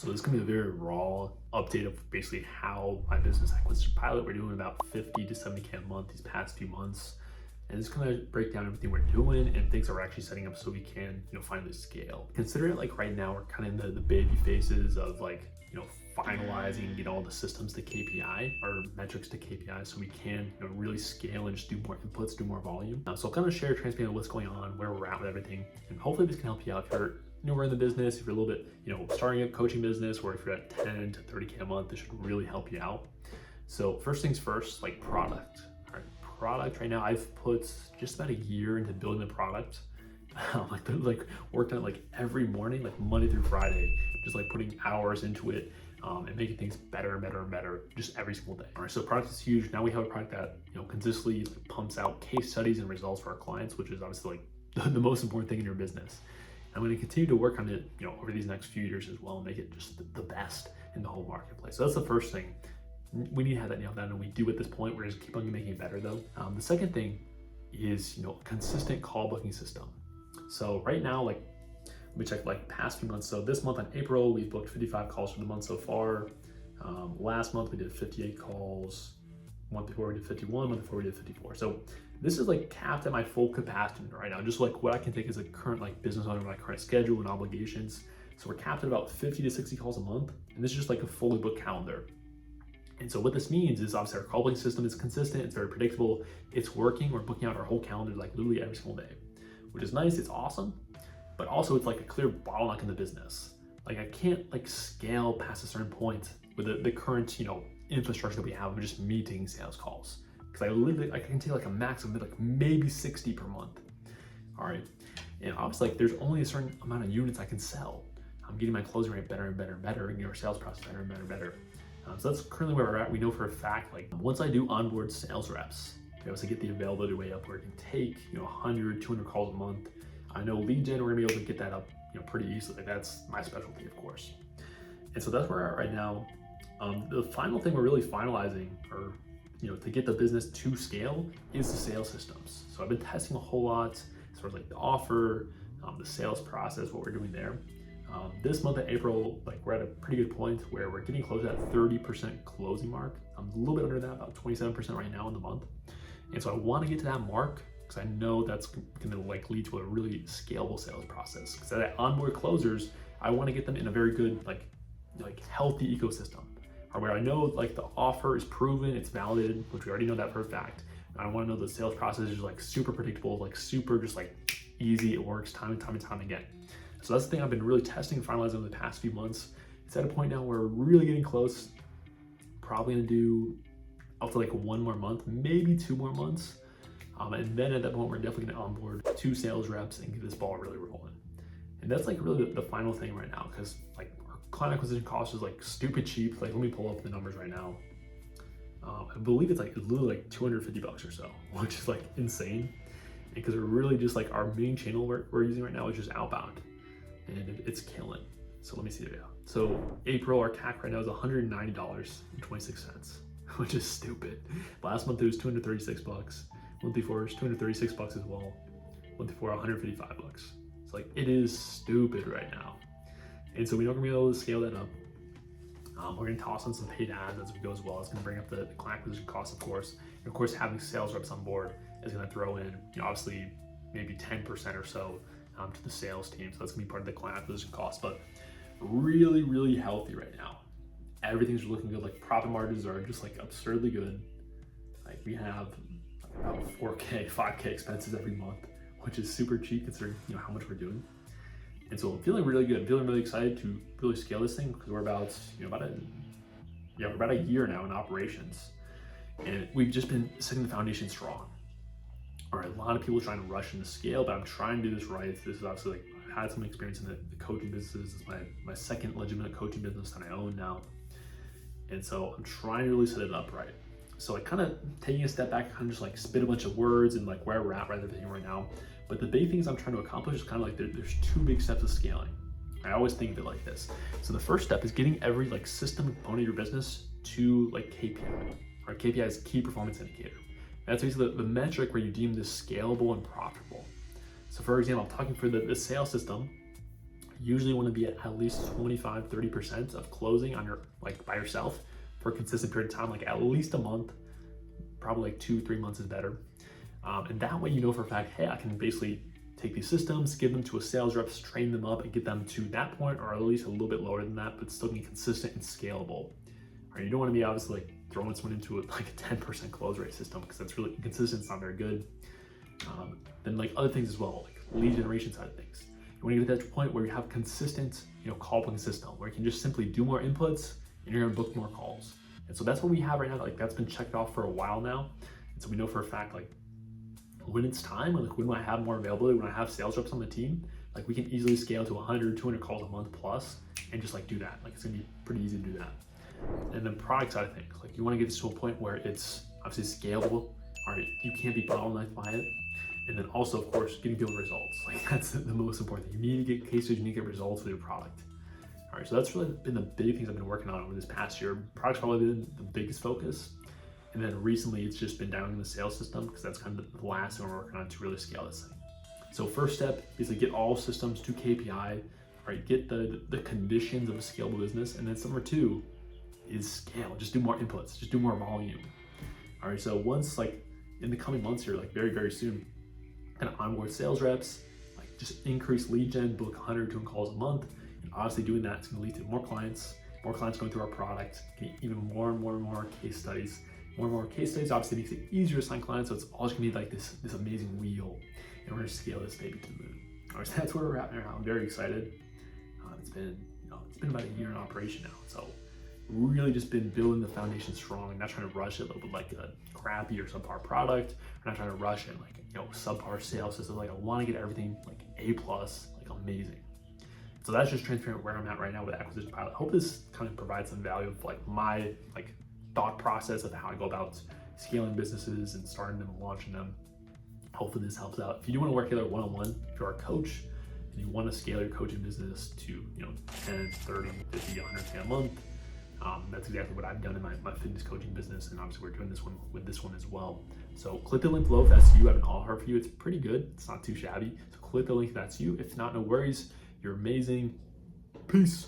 So this is gonna be a very raw update of basically how my business acquisition pilot, we're doing about 50 to 70K a month these past few months. And it's gonna break down everything we're doing and things that we're actually setting up so we can, finally scale. Consider it like right now, we're kind of in the baby phases of finalizing, all the systems to KPI or metrics to KPI so we can, really scale and just do more inputs, do more volume. So I'll kind of share transparently what's going on, where we're at with everything. And hopefully this can help you out if you're newer in the business, if you're a little bit, starting a coaching business, or if you're at 10 to 30K a month, this should really help you out. So first things first, like product. All right, product right now, I've put just about a year into building the product. Worked on it every morning, Monday through Friday, just putting hours into it and making things better and better and better just every single day. All right, so product is huge. Now we have a product that consistently pumps out case studies and results for our clients, which is obviously the most important thing in your business. I'm going to continue to work on it, over these next few years as well, and make it just the best in the whole marketplace. So that's the first thing. We need to have that nailed down, and we do at this point. We're just keep on making it better though. The second thing is, a consistent call booking system. So right now, let me check past few months. So this month in April, we booked 55 calls for the month so far. Last month we did 58 calls. Month before we did 51, month before we did 54. So this is capped at my full capacity right now, just what I can take as a current business owner, my current schedule and obligations. So we're capped at about 50 to 60 calls a month, and this is just a fully booked calendar. And so what this means is obviously our call booking system is consistent, it's very predictable, it's working. We're booking out our whole calendar literally every single day, which is nice, it's awesome, but also it's a clear bottleneck in the business. I can't scale past a certain point with the current, infrastructure that we have of just meeting sales calls. Because I can take a max of maybe 60 per month. All right, and obviously there's only a certain amount of units I can sell. I'm getting my closing rate better and better and better, and your sales process better and better and better. So that's currently where we're at. We know for a fact, once I do onboard sales reps, we obviously get the availability way up where it can take 100, 200 calls a month. I know lead gen, we're gonna be able to get that up pretty easily. That's my specialty, of course. And so that's where we're at right now. The final thing we're really finalizing, or to get the business to scale, is the sales systems. So I've been testing a whole lot, sort of the offer, the sales process, what we're doing there. This month of April, we're at a pretty good point where we're getting close to that 30% closing mark. I'm a little bit under that, about 27% right now in the month. And so I want to get to that mark because I know that's going to lead to a really scalable sales process. Because at onboard closers, I want to get them in a very good, healthy ecosystem, or where I know the offer is proven, it's validated, which we already know that for a fact. And I want to know the sales process is super predictable, super just easy. It works time and time and time again. So that's the thing I've been really testing and finalizing over the past few months. It's at a point now where we're really getting close. Probably gonna do up to one more month, maybe 2 more months. And then at that point, we're definitely gonna onboard 2 sales reps and get this ball really rolling. And that's really the final thing right now, because our client acquisition cost is stupid cheap. Let me pull up the numbers right now. I believe it's literally $250 or so, which is insane. Because we're really just our main channel we're using right now is just outbound, and it's killing. So let me see there. So April, our CAC right now is $190.26, which is stupid. Last month it was $236. Month before it was $236 as well. Month before $155. It's it is stupid right now. And so we know we're gonna be able to scale that up. We're gonna toss on some paid ads as we go as well. It's gonna bring up the client acquisition cost, of course. And of course, having sales reps on board is gonna throw in, obviously maybe 10% or so to the sales team. So that's gonna be part of the client acquisition cost, but really, really healthy right now. Everything's looking good. Profit margins are just absurdly good. We have about 4K, 5K expenses every month, which is super cheap considering how much we're doing. And so I'm feeling really good. I'm feeling really excited to really scale this thing because we're about a year now in operations, and we've just been setting the foundation strong. All right, a lot of people are trying to rush into scale, but I'm trying to do this right. This is obviously I had some experience in the coaching business. This is my second legitimate coaching business that I own now, and so I'm trying to really set it up right. So kind of taking a step back, kind of just spit a bunch of words and where we're at rather than right now. But the big things I'm trying to accomplish is kind of there's 2 big steps of scaling. I always think of it like this. So the first step is getting every system component of your business to KPI. Or KPI is key performance indicator. That's basically the metric where you deem this scalable and profitable. So for example, I'm talking for the sales system. You usually want to be at least 25-30% of closing on your like by yourself for a consistent period of time, like at least a month, probably like 2-3 months is better. And that way you know for a fact, hey, I can basically take these systems, give them to a sales reps, train them up, and get them to that point, or at least a little bit lower than that, but still be consistent and scalable. Right, you don't want to be obviously like throwing someone into like a 10% close rate system because that's really inconsistent. It's not very good. Then like other things as well, like lead generation side of things. You want to get to that point where you have consistent, call booking system where you can just simply do more inputs and you're going to book more calls. And so that's what we have right now. Like that's been checked off for a while now. And so we know for a fact, like when it's time, like when I have more availability, when I have sales reps on the team, like we can easily scale to 100, 200 calls a month plus and just like do that. Like it's gonna be pretty easy to do that. And then product side of things, like you want to get this to a point where it's obviously scalable. All right, you can't be bottlenecked by it. And then also, of course, getting people results. Like that's the most important thing. You need to get cases, you need to get results with your product. All right, so that's really been the big things I've been working on over this past year. Product's probably been the biggest focus. And then recently it's just been down in the sales system because that's kind of the last thing we're working on to really scale this thing. So first step is to get all systems to KPI, right? Get the conditions of a scalable business. And then number two is scale, just do more inputs, just do more volume. All right, so once like in the coming months here, like very, very soon, kind of onboard sales reps, like just increase lead gen, book 100, 200 calls a month. And obviously doing that is gonna lead to more clients going through our product, getting even more and more case studies. More and more case studies obviously makes it easier to sign clients, so it's always gonna be like this amazing wheel, and we're gonna scale this baby to the moon. All right, so that's where we're at now. I'm very excited. It's been about a year in operation now, so really just been building the foundation strong and not trying to rush it with like a crappy or subpar product. We're not trying to rush it like subpar sales system. Like I want to get everything like A+, like amazing. So that's just transparent where I'm at right now with Acquisition Pilot. I hope this kind of provides some value of like my thought process of how I go about scaling businesses and starting them and launching them. Hopefully this helps out. If you do want to work together one-on-one, if you're a coach and you want to scale your coaching business to 10, 30, 50, 100K a month, that's exactly what I've done in my fitness coaching business, and obviously we're doing this one with this one as well. So click the link below if that's you. I have an offer for you. It's pretty good. It's not too shabby. So click the link if that's you. If not, no worries. You're amazing. Peace.